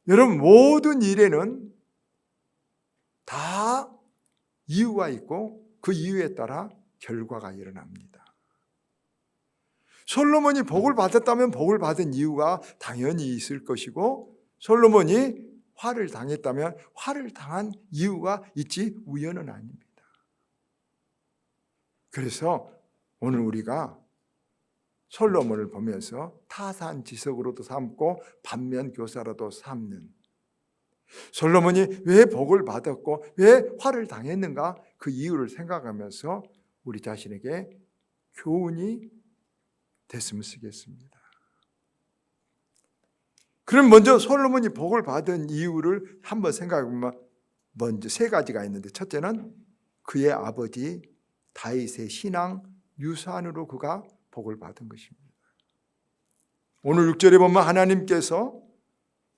여러분, 모든 일에는 다 이유가 있고 그 이유에 따라 결과가 일어납니다. 솔로몬이 복을 받았다면 복을 받은 이유가 당연히 있을 것이고, 솔로몬이 화를 당했다면 화를 당한 이유가 있지 우연은 아닙니다. 그래서 오늘 우리가 솔로몬을 보면서 타산지석으로도 삼고 반면교사로도 삼는, 솔로몬이 왜 복을 받았고 왜 화를 당했는가, 그 이유를 생각하면서 우리 자신에게 교훈이 됐으면 쓰겠습니다. 그럼 먼저 솔로몬이 복을 받은 이유를 한번 생각해보면 먼저 세 가지가 있는데, 첫째는 그의 아버지 다윗의 신앙 유산으로 그가 복을 받은 것입니다. 오늘 6절에 보면 하나님께서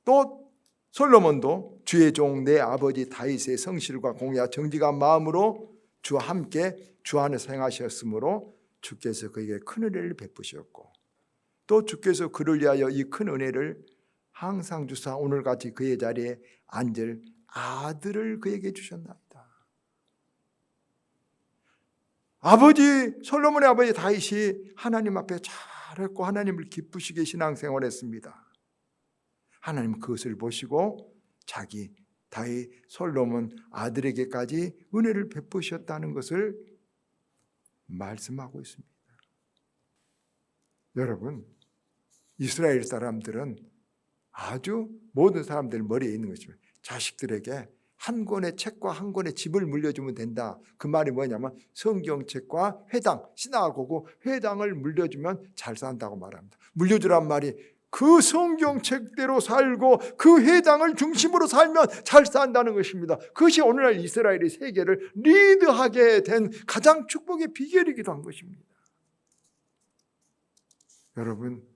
또 솔로몬도 주의 종 내 아버지 다윗의 성실과 공의와 정직한 마음으로 주와 함께 주 안에서 행하셨으므로 주께서 그에게 큰 은혜를 베푸셨고, 또 주께서 그를 위하여 이 큰 은혜를 항상 주사 오늘같이 그의 자리에 앉을 아들을 그에게 주셨나이다. 아버지 솔로몬의 아버지 다윗이 하나님 앞에 잘했고 하나님을 기쁘시게 신앙생활했습니다. 하나님 그것을 보시고 자기 다윗 솔로몬 아들에게까지 은혜를 베푸셨다는 것을 말씀하고 있습니다. 여러분, 이스라엘 사람들은 아주 모든 사람들 머리에 있는 것입니다. 자식들에게 한 권의 책과 한 권의 집을 물려주면 된다. 그 말이 뭐냐면 성경책과 회당, 시나고그 회당을 물려주면 잘 산다고 말합니다. 물려주란 말이 그 성경책대로 살고 그 회당을 중심으로 살면 잘 산다는 것입니다. 그것이 오늘날 이스라엘의 세계를 리드하게 된 가장 축복의 비결이기도 한 것입니다. 여러분,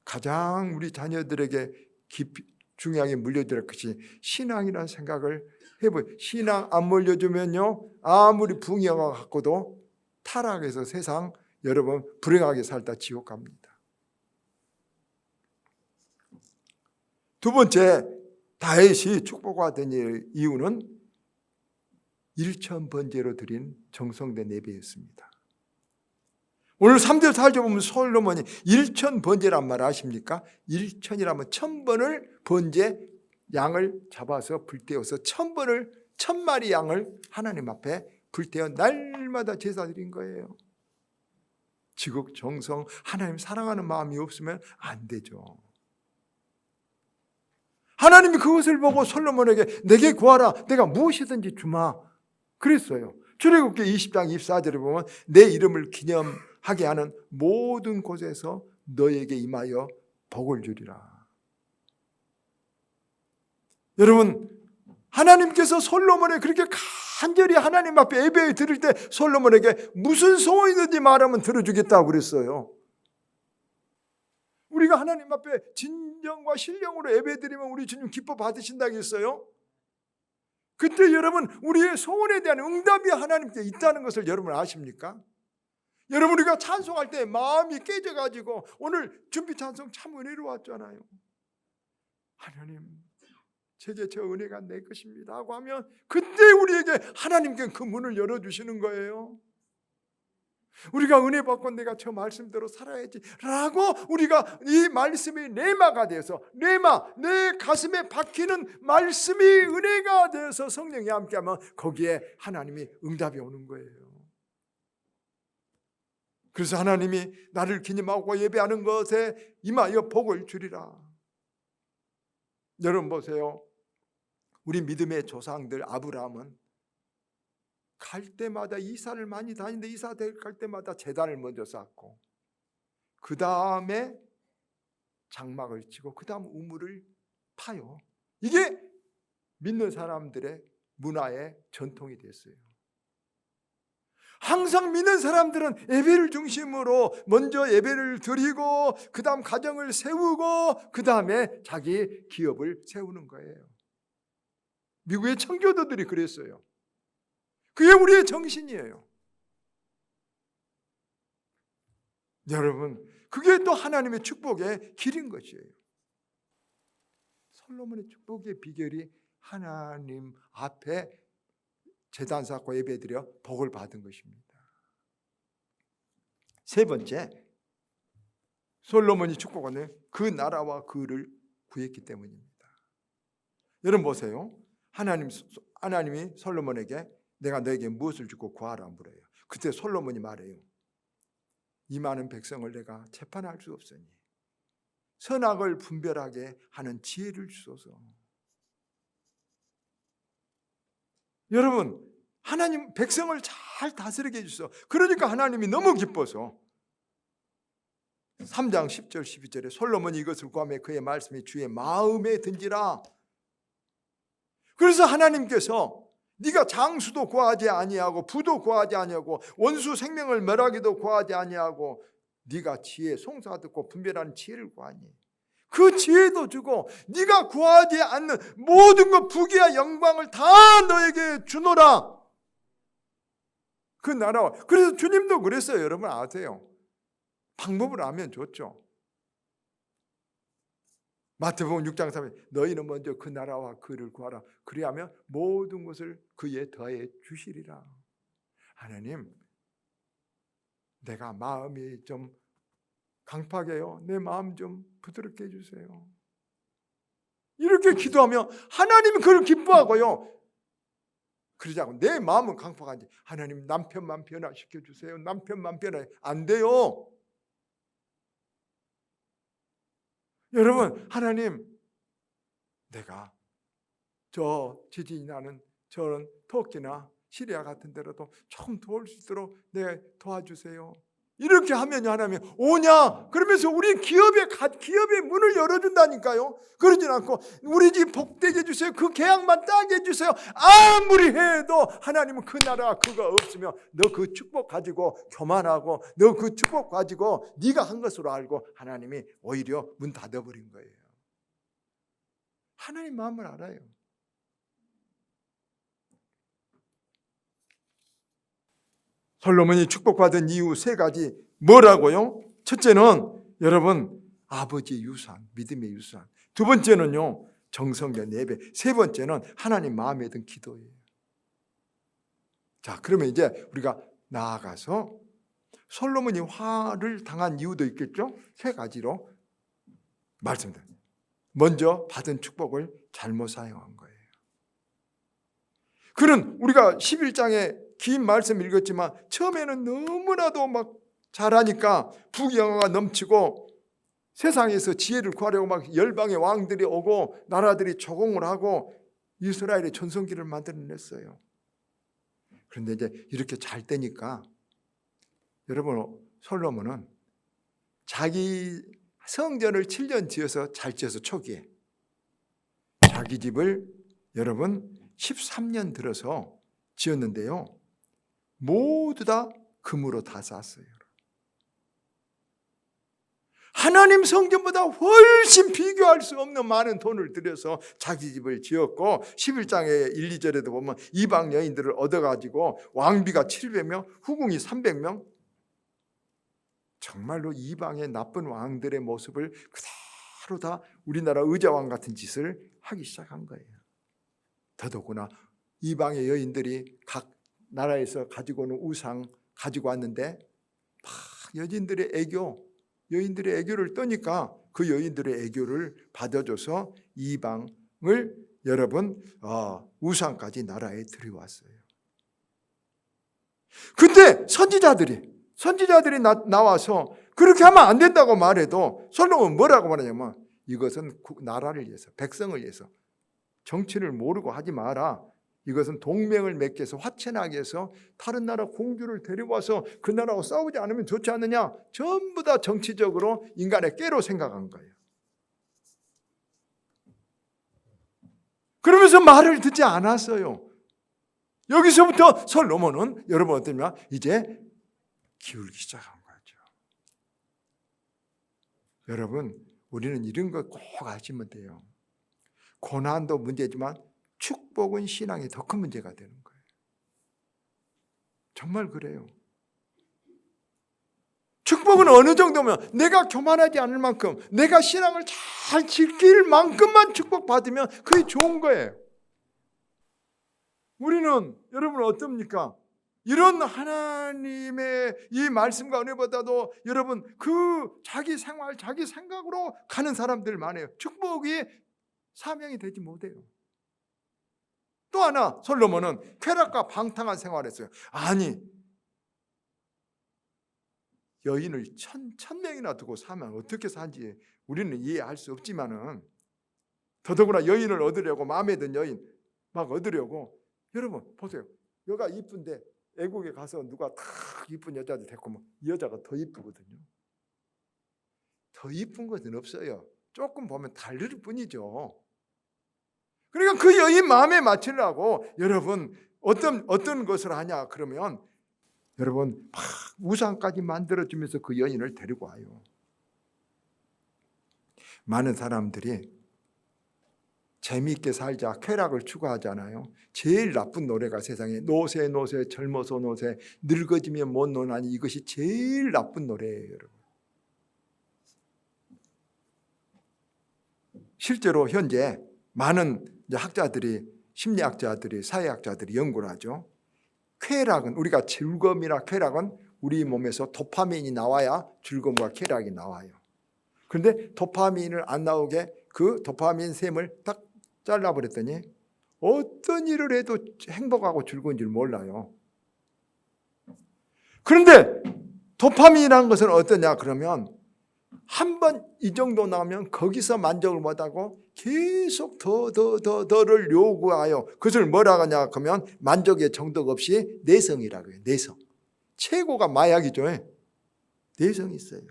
가장 우리 자녀들에게 깊이 중요하게 물려드릴 것이 신앙이라는 생각을 해보세요. 신앙 안 물려주면요, 아무리 붕어가 갖고도 타락해서 세상 여러분 불행하게 살다 지옥 갑니다. 두 번째, 다윗이 축복받은 이유는 일천번제로 드린 정성된 예배였습니다. 오늘 3절 4절 보면 솔로몬이 일천번제란 말 아십니까? 일천이라면 1000번을 번제, 양을 잡아서 불태워서 1000마리 양을 하나님 앞에 불태워 날마다 제사 드린 거예요. 지극정성, 하나님 사랑하는 마음이 없으면 안 되죠. 하나님이 그것을 보고 솔로몬에게 내게 구하라, 내가 무엇이든지 주마 그랬어요. 출애굽기 20장 24절에 보면 내 이름을 기념하게 하는 모든 곳에서 너에게 임하여 복을 주리라. 여러분, 하나님께서 솔로몬에 그렇게 간절히 하나님 앞에 예배 드릴 때 솔로몬에게 무슨 소원이든지 말하면 들어주겠다고 그랬어요. 우리가 하나님 앞에 진정과 신령으로 예배드리면 우리 주님 기뻐 받으신다고 했어요. 그때 여러분, 우리의 소원에 대한 응답이 하나님께 있다는 것을 여러분 아십니까? 여러분, 우리가 찬송할 때 마음이 깨져가지고 오늘 준비 찬송 참 은혜로웠잖아요. 하나님, 제게 저 은혜가 내 것입니다 하고 하면 그때 우리에게 하나님께 그 문을 열어주시는 거예요. 우리가 은혜 받고 내가 저 말씀대로 살아야지 라고 우리가 이 말씀이 레마가 돼서, 레마, 내 가슴에 박히는 말씀이 은혜가 돼서 성령이 함께하면 거기에 하나님이 응답이 오는 거예요. 그래서 하나님이 나를 기념하고 예배하는 것에 임하여 복을 주리라. 여러분 보세요. 우리 믿음의 조상들 아브라함은 갈 때마다 이사를 많이 다니는데 이사 갈 때마다 제단을 먼저 쌓고 그 다음에 장막을 치고 그 다음 우물을 파요. 이게 믿는 사람들의 문화의 전통이 됐어요. 항상 믿는 사람들은 예배를 중심으로 먼저 예배를 드리고 그 다음 가정을 세우고 그 다음에 자기 기업을 세우는 거예요. 미국의 청교도들이 그랬어요. 그게 우리의 정신이에요. 여러분, 그게 또 하나님의 축복의 길인 것이에요. 솔로몬의 축복의 비결이 하나님 앞에 제단 쌓고 예배드려 복을 받은 것입니다. 세 번째, 솔로몬이 축복하는 그 나라와 그를 구했기 때문입니다. 여러분 보세요. 하나님이 솔로몬에게 내가 너에게 무엇을 주고 구하라 물어요. 그때 솔로몬이 말해요. 이 많은 백성을 내가 재판할 수 없으니 선악을 분별하게 하는 지혜를 주소서. 여러분, 하나님 백성을 잘 다스리게 해주소서. 그러니까 하나님이 너무 기뻐서 3장 10절 12절에 솔로몬이 이것을 구하며 그의 말씀이 주의 마음에 든지라. 그래서 하나님께서 네가 장수도 구하지 아니하고 부도 구하지 아니하고 원수 생명을 멸하기도 구하지 아니하고 네가 지혜 송사 듣고 분별하는 지혜를 구하니 그 지혜도 주고 네가 구하지 않는 모든 것 부귀와 영광을 다 너에게 주노라. 그 나라와. 그래서 주님도 그랬어요. 여러분 아세요? 방법을 알면 좋죠. 마태복음 6장 3절 너희는 먼저 그 나라와 그를 구하라. 그리하면 모든 것을 그에 더해 주시리라. 하나님, 내가 마음이 좀 강팍해요. 내 마음 좀 부드럽게 해주세요. 이렇게 기도하면 하나님이 그걸 기뻐하고요. 그러지 않고 내 마음은 강팍한지 하나님 남편만 변화시켜 주세요. 남편만 변화 안 돼요. 여러분, 하나님, 내가 저 지진이 나는 저런 터키나 시리아 같은 데로도 조금 도울 수 있도록 내 도와주세요. 이렇게 하면 하나님 오냐? 그러면서 우리 기업의 문을 열어준다니까요. 그러진 않고 우리 집 복되게 해주세요. 그 계약만 따게 해주세요. 아무리 해도 하나님은 그 나라 그거 없으면 너 그 축복 가지고 교만하고 너 그 축복 가지고 네가 한 것으로 알고 하나님이 오히려 문 닫아버린 거예요. 하나님 마음을 알아요. 솔로몬이 축복받은 이유 세 가지 뭐라고요? 첫째는 여러분 아버지의 유산, 믿음의 유산. 두 번째는요 정성과 예배. 세 번째는 하나님 마음에 든 기도예요. 자, 그러면 이제 우리가 나아가서 솔로몬이 화를 당한 이유도 있겠죠? 세 가지로 말씀드립니다. 먼저 받은 축복을 잘못 사용한 거예요. 그는 우리가 11장에 긴 말씀 읽었지만 처음에는 너무나도 막 잘하니까 부귀영화가 넘치고 세상에서 지혜를 구하려고 막 열방의 왕들이 오고 나라들이 조공을 하고 이스라엘의 전성기를 만들어냈어요. 그런데 이제 이렇게 잘 되니까 여러분 솔로몬은 자기 성전을 7년 지어서 잘 지어서 초기에 자기 집을 여러분 13년 들어서 지었는데요. 모두 다 금으로 다 쌌어요. 하나님 성전보다 훨씬 비교할 수 없는 많은 돈을 들여서 자기 집을 지었고 11장의 1, 2절에도 보면 이방 여인들을 얻어가지고 왕비가 700명, 후궁이 300명. 정말로 이방의 나쁜 왕들의 모습을 그대로 다 우리나라 의자왕 같은 짓을 하기 시작한 거예요. 더더구나 이방의 여인들이 각 나라에서 가지고 오는 우상 가지고 왔는데 막 여인들의 애교를 떠니까 그 여인들의 애교를 받아줘서 이방을 여러분 우상까지 나라에 들여왔어요. 근데 선지자들이 나와서 그렇게 하면 안 된다고 말해도 솔로몬은 뭐라고 말하냐면 이것은 나라를 위해서 백성을 위해서 정치를 모르고 하지 마라. 이것은 동맹을 맺게 해서 화친하게 해서 다른 나라 공주를 데려와서 그 나라하고 싸우지 않으면 좋지 않느냐. 전부 다 정치적으로 인간의 깨로 생각한 거예요. 그러면서 말을 듣지 않았어요. 여기서부터 솔로몬은 여러분 어떠냐 이제 기울기 시작한 거죠. 여러분 우리는 이런 거 꼭 아시면 돼요. 고난도 문제지만 축복은 신앙이 더 큰 문제가 되는 거예요. 정말 그래요. 축복은 어느 정도면 내가 교만하지 않을 만큼, 내가 신앙을 잘 지킬 만큼만 축복받으면 그게 좋은 거예요. 우리는 여러분 어떻습니까? 이런 하나님의 이 말씀과 은혜보다도 여러분 그 자기 생활, 자기 생각으로 가는 사람들 많아요. 축복이 사명이 되지 못해요. 또 하나, 솔로몬은 쾌락과 방탕한 생활을 했어요. 아니, 여인을 천 명이나 두고 사면 어떻게 사는지 우리는 이해할 수 없지만은, 더더구나 여인을 얻으려고, 마음에 든 여인 막 얻으려고, 여러분 보세요. 여가 이쁜데 애국에 가서 누가 탁 이쁜 여자들 데리고 오면 이 여자가 더 이쁘거든요. 더 이쁜 것은 없어요. 조금 보면 다를 뿐이죠. 그러니까 그 여인 마음에 맞추려고 여러분 어떤 것을 하냐 그러면 여러분 막 우상까지 만들어주면서 그 여인을 데리고 와요. 많은 사람들이 재미있게 살자, 쾌락을 추구하잖아요. 제일 나쁜 노래가 세상에 노세 노세 젊어서 노세 늙어지면 못 노나니, 이것이 제일 나쁜 노래예요, 여러분. 실제로 현재 많은 학자들이, 심리학자들이, 사회학자들이 연구를 하죠. 쾌락은, 우리가 즐거움이나 쾌락은 우리 몸에서 도파민이 나와야 즐거움과 쾌락이 나와요. 그런데 도파민을 안 나오게 그 도파민 샘을 딱 잘라버렸더니 어떤 일을 해도 행복하고 즐거운 줄 몰라요. 그런데 도파민이라는 것은 어떠냐 그러면 한 번 이 정도 나오면 거기서 만족을 못하고 계속 더를 요구하여, 그것을 뭐라고 하냐 그러면 만족의 정도가 없이 내성이라고 해요. 내성. 최고가 마약이죠. 내성이 있어요.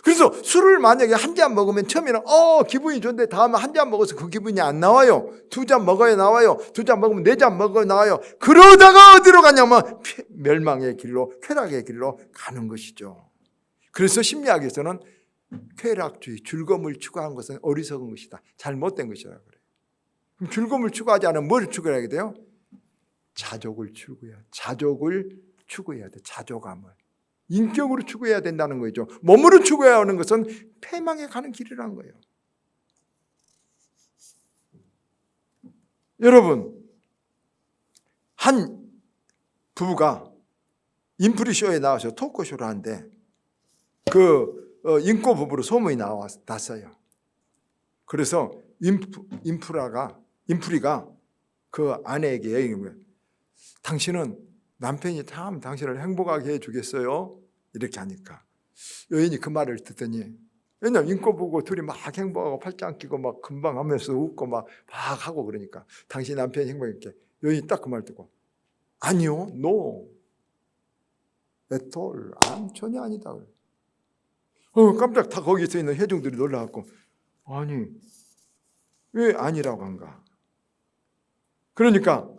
그래서 술을 만약에 한 잔 먹으면 처음에는 기분이 좋은데 다음에 한 잔 먹어서 그 기분이 안 나와요. 두 잔 먹어야 나와요. 두 잔 먹으면 네 잔 먹어야 나와요. 그러다가 어디로 가냐면 멸망의 길로, 쾌락의 길로 가는 것이죠. 그래서 심리학에서는 쾌락주의, 즐거움을 추구하는 것은 어리석은 것이다, 잘못된 것이라 그래요. 그럼 즐거움을 추구하지 않으면 뭘 추구해야 돼요? 자족을 추구해야 돼. 자족을 추구해야 돼. 자족감을 인격으로 추구해야 된다는 거죠. 몸으로 추구해야 하는 것은 패망에 가는 길이라는 거예요. 여러분, 한 부부가 인프리쇼에 나와서 토크쇼를 하는데 그 인꼬 부부로 소문이 났어요. 그래서 인프리가 그 아내에게 얘기한 거예요. 당신은 남편이 참 당신을 행복하게 해주겠어요? 이렇게 하니까 여인이 그 말을 듣더니, 왜냐면 인꼬 보고 둘이 막 행복하고 팔짱 끼고 막 금방 하면서 웃고 막 하고 그러니까 당신 남편이 행복했게, 여인이 딱 그 말 듣고 아니요, no, at all, 전혀 아니다. 깜짝 다 거기 서 있는 회중들이 놀라갖고 아니 왜 아니라고 한가? 그러니까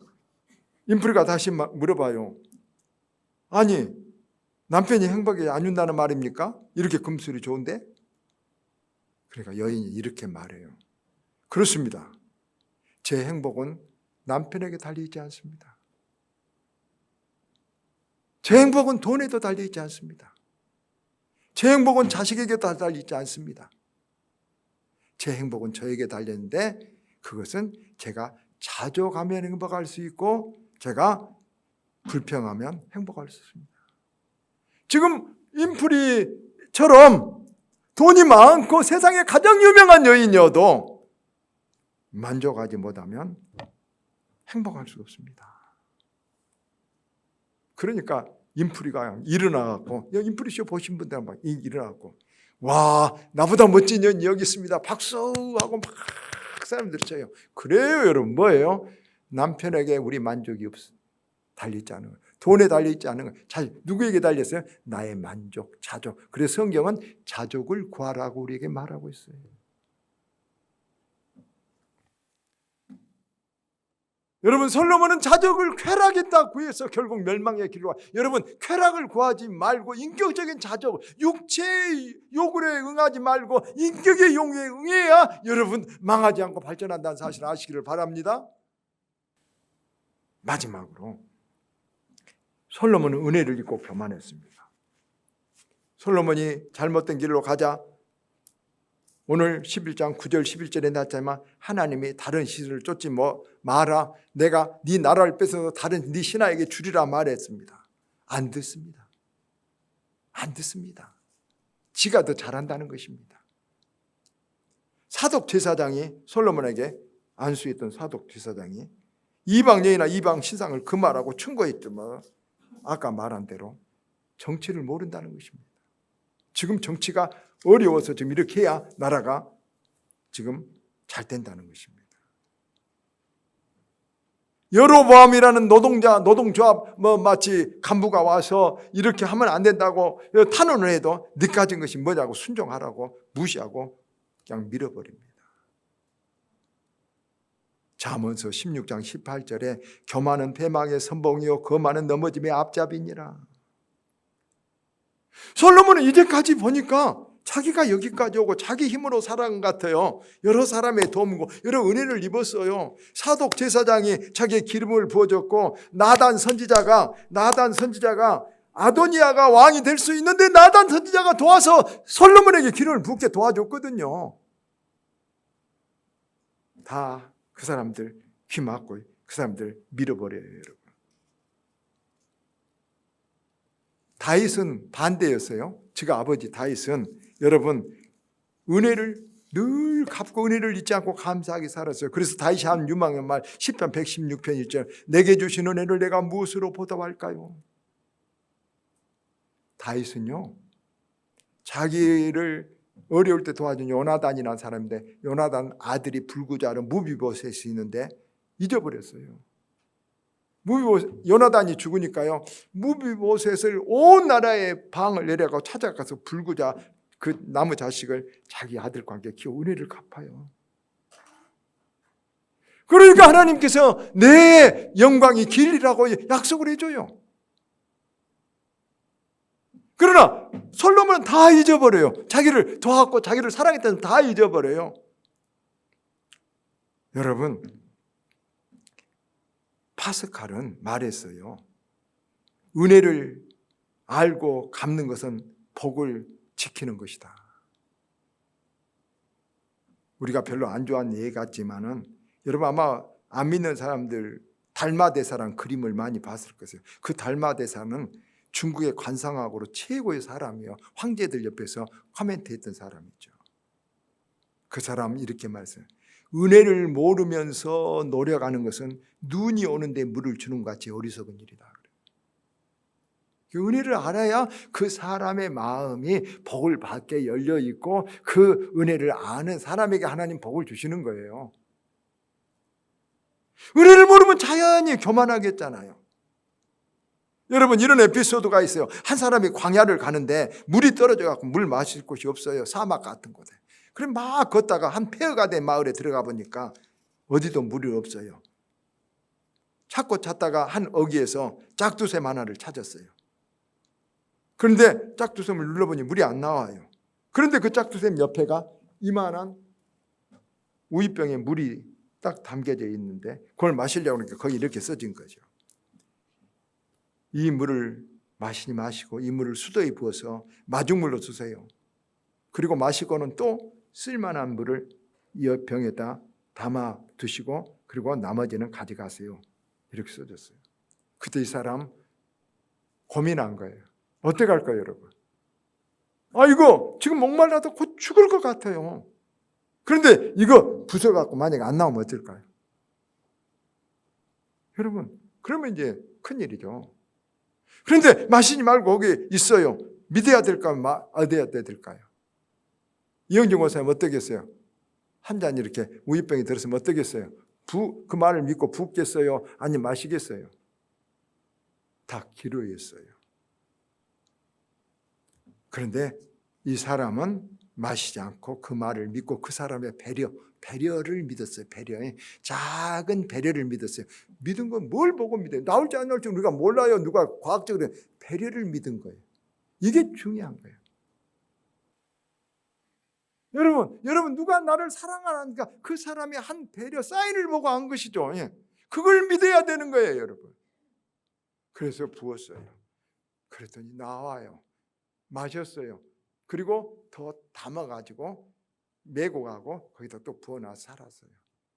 인프리가 다시 물어봐요. 아니 남편이 행복하게 안 준다는 말입니까? 이렇게 금술이 좋은데? 그러니까 여인이 이렇게 말해요. 그렇습니다. 제 행복은 남편에게 달려있지 않습니다. 제 행복은 돈에도 달려있지 않습니다. 제 행복은 자식에게도 달려있지 않습니다. 제 행복은 저에게 달렸는데 그것은 제가 자족하면 행복할 수 있고 제가 불평하면 행복할 수 있습니다. 지금 인프리처럼 돈이 많고 세상에 가장 유명한 여인이어도 만족하지 못하면 행복할 수 없습니다. 그러니까 인프리가 일어나갖고, 인프리쇼 보신 분들은 막 일어나갖고 와 나보다 멋진 여인이 여기 있습니다 박수하고 막 사람들 쳐요. 그래요 여러분. 뭐예요? 남편에게 우리 만족이 달려있지 않은 거예요. 돈에 달려있지 않은 거예요. 누구에게 달렸어요? 나의 만족, 자족. 그래서 성경은 자족을 구하라고 우리에게 말하고 있어요. 여러분, 솔로몬은 자족을 쾌락에다 구해서 결국 멸망의 길로 와. 여러분, 쾌락을 구하지 말고 인격적인 자족, 육체의 요구에 응하지 말고 인격의 요구에 응해야 여러분 망하지 않고 발전한다는 사실을 아시기를 바랍니다. 마지막으로 솔로몬은 은혜를 입고 교만했습니다. 솔로몬이 잘못된 길로 가자 오늘 11장 9절 11절에 나왔지만 하나님이 다른 신을 쫓지 마라. 내가 네 나라를 뺏어서 다른 네 신하에게 주리라 말했습니다. 안 듣습니다. 안 듣습니다. 지가 더 잘한다는 것입니다. 사독 제사장이 솔로몬에게 안수했던 사독 제사장이 이방 여인이나 이방 신상을 금하라고 충고했지만 아까 말한 대로 정치를 모른다는 것입니다. 지금 정치가 어려워서 지금 이렇게 해야 나라가 지금 잘 된다는 것입니다. 여로보암이라는 노동조합 마치 간부가 와서 이렇게 하면 안 된다고 탄원을 해도 늦가진 것이 뭐냐고 순종하라고 무시하고 그냥 밀어버립니다. 잠언서 16장 18절에 교만은 패망의 선봉이요 거만은 넘어짐의 앞잡이니라. 솔로몬은 이제까지 보니까 자기가 여기까지 오고 자기 힘으로 살아간 것 같아요. 여러 사람의 도움과 여러 은혜를 입었어요. 사독 제사장이 자기의 기름을 부어줬고 나단 선지자가 아도니아가 왕이 될 수 있는데 나단 선지자가 도와서 솔로몬에게 기름을 붓게 도와줬거든요. 다 그 사람들 귀 막고 그 사람들 밀어버려요, 여러분. 다윗은 반대였어요. 제가 아버지 다윗은 여러분 은혜를 늘 갚고 은혜를 잊지 않고 감사하게 살았어요. 그래서 다윗이 한 유망한 말 10편 116편 1절 내게 주신 은혜를 내가 무엇으로 보답할까요? 다윗은요 자기를 어려울 때 도와준 요나단이라는 사람인데 요나단 아들이 불구자로 무비보셋이 있는데 잊어버렸어요. 요나단이 죽으니까요 무비보셋을 온 나라의 방을 내려가고 찾아가서 불구자 그 나무 자식을 자기 아들과 함께 키워 은혜를 갚아요. 그러니까 하나님께서 내 영광이 길이라고 약속을 해줘요. 그러나 솔로몬은 다 잊어버려요. 자기를 도왔고 자기를 사랑했다는 다 잊어버려요. 여러분 파스칼은 말했어요. 은혜를 알고 갚는 것은 복을 지키는 것이다. 우리가 별로 안 좋아하는 얘기 같지만은 여러분 아마 안 믿는 사람들 달마대사라는 그림을 많이 봤을 것이에요. 그 달마대사는 중국의 관상학으로 최고의 사람이요. 황제들 옆에서 코멘트했던 사람이죠. 그 사람은 이렇게 말했어요. 은혜를 모르면서 노력하는 것은 눈이 오는데 물을 주는 것 같이 어리석은 일이다. 그 은혜를 알아야 그 사람의 마음이 복을 받게 열려 있고 그 은혜를 아는 사람에게 하나님 복을 주시는 거예요. 은혜를 모르면 자연히 교만하겠잖아요. 여러분 이런 에피소드가 있어요. 한 사람이 광야를 가는데 물이 떨어져서 물 마실 곳이 없어요. 사막 같은 곳에. 그럼 막 걷다가 한 폐허가 된 마을에 들어가 보니까 어디도 물이 없어요. 찾다가 한 어귀에서 짝두샘 하나를 찾았어요. 그런데 짝두샘을 눌러보니 물이 안 나와요. 그런데 그 짝두샘 옆에가 이만한 우유병에 물이 딱 담겨져 있는데 그걸 마시려고 하니까 거기 이렇게 써진 거죠. 이 물을 마시고 이 물을 수도에 부어서 마중물로 주세요. 그리고 마시고는 또 쓸만한 물을 이 병에다 담아 두시고 그리고 나머지는 가져가세요. 이렇게 써졌어요. 그때 이 사람 고민한 거예요. 어떻게 할까요, 여러분? 이거 지금 목말라도 곧 죽을 것 같아요. 그런데 이거 부숴갖고 만약에 안 나오면 어떨까요? 여러분, 그러면 이제 큰일이죠. 그런데 마시지 말고 거기 있어요. 믿어야 될까요? 믿어야 될까요? 이영정 목사님 어떻겠어요? 한 잔 이렇게 우유병이 들었으면 어떻겠어요? 그 말을 믿고 붓겠어요? 아니면 마시겠어요? 다 기로였어요. 그런데 이 사람은 마시지 않고 그 말을 믿고 그 사람의 배려를 믿었어요. 작은 배려를 믿었어요. 믿은 건 뭘 보고 믿어요? 나올지 안 나올지 우리가 몰라요. 누가 과학적으로 배려를 믿은 거예요. 이게 중요한 거예요. 여러분 누가 나를 사랑하는가 그 사람이 한 배려 사인을 보고 한 것이죠. 그걸 믿어야 되는 거예요, 여러분. 그래서 부었어요. 그랬더니 나와요. 마셨어요. 그리고 더 담아가지고 메고 가고 거기다 또 부어놔서 살았어요.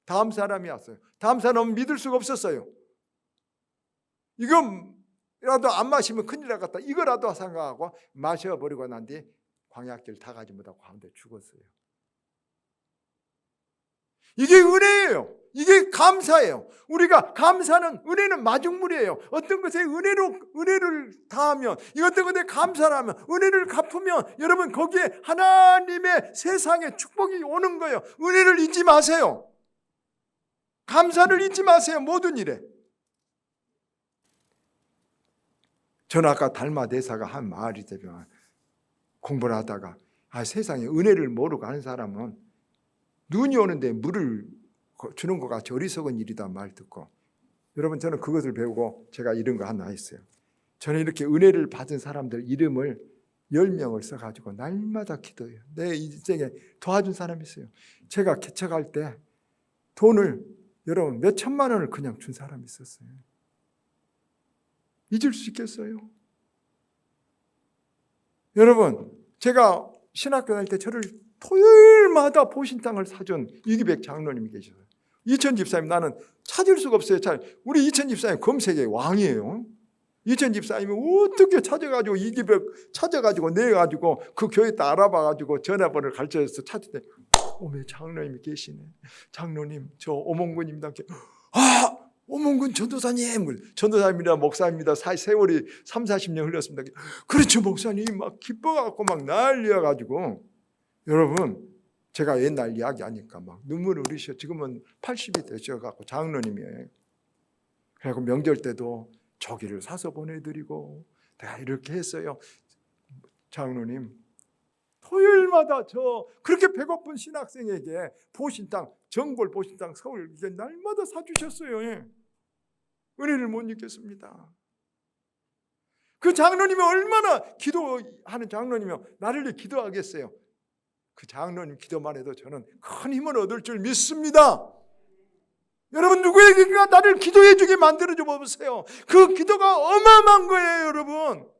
다음 사람이 왔어요. 다음 사람은 믿을 수가 없었어요. 이거라도 안 마시면 큰일 나겠다. 이거라도 생각하고 마셔버리고 난 뒤 광야길 다 가지 못하고 가운데 죽었어요. 이게 은혜예요. 이게 감사예요. 우리가 감사는, 은혜는 마중물이에요. 어떤 것에 은혜를 다하면, 어떤 것에 감사를 하면, 은혜를 갚으면 여러분 거기에 하나님의 세상에 축복이 오는 거예요. 은혜를 잊지 마세요. 감사를 잊지 마세요. 모든 일에. 저는 아까 달마대사가 한 말이 되면 공부를 하다가 세상에 은혜를 모르고 하는 사람은 눈이 오는데 물을 주는 것 같이 어리석은 일이다 말 듣고, 여러분 저는 그것을 배우고 제가 이런 거 하나 했어요. 저는 이렇게 은혜를 받은 사람들 이름을 10명을 써가지고 날마다 기도해요. 내 인생에 도와준 사람이 있어요. 제가 개척할 때 돈을 여러분 몇 천만 원을 그냥 준 사람이 있었어요. 잊을 수 있겠어요? 여러분 제가 신학교 다닐 때 저를 토요일마다 보신탕을 사준 이기백 장로님이 계셔요. 이천 집사님 나는 찾을 수가 없어요. 우리 이천 집사님 검색의 왕이에요. 이천 집사님이 어떻게 찾아가지고 이기백 찾아가지고 내가지고 그 교회 다 알아봐가지고 전화번호를 가르쳐서 찾을 때 어메 장로님이 계시네. 장로님 저 오몽근입니다. 오몽근 전도사님이라 목사입니다. 세월이 30-40년 흘렀습니다. 그렇죠 목사님. 막 기뻐갖고 막 난리여가지고, 여러분 제가 옛날 이야기하니까 막 눈물을 흘리셔. 지금은 80이 되셔갖고 장로님이에요. 그리고 명절 때도 조기를 사서 보내드리고 내가 이렇게 했어요. 장로님 토요일마다 저 그렇게 배고픈 신학생에게 보신탕, 정골 보신탕 서울 이제 날마다 사주셨어요. 은혜를 못 잊겠습니다. 그 장로님이 얼마나 기도하는 장로님이요. 나를 위해 기도하겠어요. 그 장로님 기도만 해도 저는 큰 힘을 얻을 줄 믿습니다. 여러분 누구에게가 나를 기도해 주게 만들어줘 보세요. 그 기도가 어마어마한 거예요. 여러분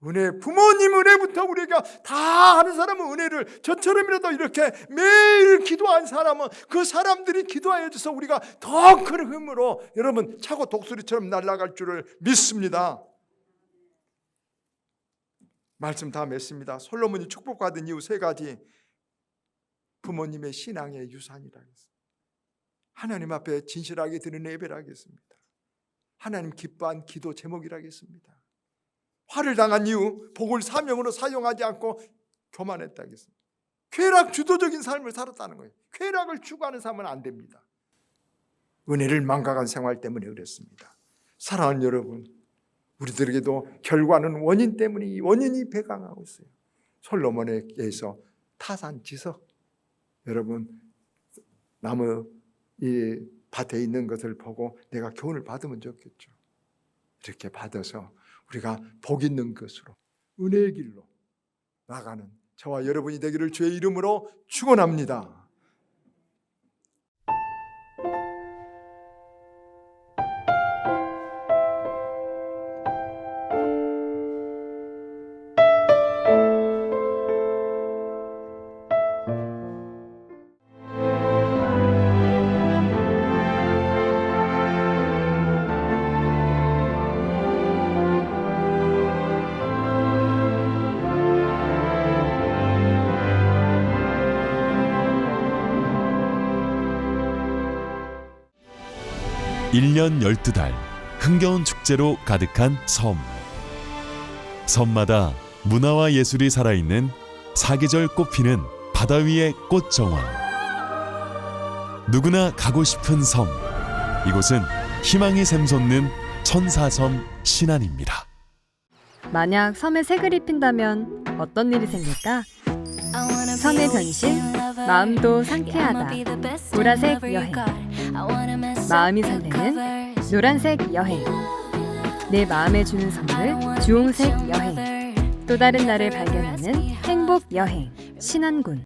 은혜, 부모님 은혜부터 우리가 다 하는 사람은 은혜를, 저처럼이라도 이렇게 매일 기도한 사람은 그 사람들이 기도하여 줘서 우리가 더 큰 힘으로 여러분 차고 독수리처럼 날아갈 줄을 믿습니다. 말씀 다 맺습니다. 솔로몬이 축복받은 이유 3가지. 부모님의 신앙의 유산이라 했습니다. 하나님 앞에 진실하게 드리는 예배라 하겠습니다. 하나님 기뻐한 기도 제목이라 하겠습니다. 화를 당한 이유, 복을 사명으로 사용하지 않고 교만했다 하겠습니다. 쾌락 주도적인 삶을 살았다는 거예요. 쾌락을 추구하는 삶은 안 됩니다. 은혜를 망각한 생활 때문에 그랬습니다. 사랑하는 여러분, 우리들에게도 결과는 원인이 배강하고 있어요. 솔로몬에게서 타산지석, 여러분 나무 이 밭에 있는 것을 보고 내가 교훈을 받으면 좋겠죠. 이렇게 받아서 우리가 복 있는 것으로 은혜의 길로 나가는 저와 여러분이 되기를 주의 이름으로 축원합니다. 1년 12달 흥겨운 축제로 가득한 섬. 섬마다 문화와 예술이 살아있는 사계절 꽃피는 바다 위의 꽃정원. 누구나 가고 싶은 섬. 이곳은 희망이 샘솟는 천사섬 신안입니다. 만약 섬에 색을 입힌다면 어떤 일이 생길까? 섬의 변신, 마음도 상쾌하다. 보라색 여행. 마음이 설레는 노란색 여행. 내 마음에 주는 선물 주홍색 여행. 또 다른 나를 발견하는 행복 여행 신안군.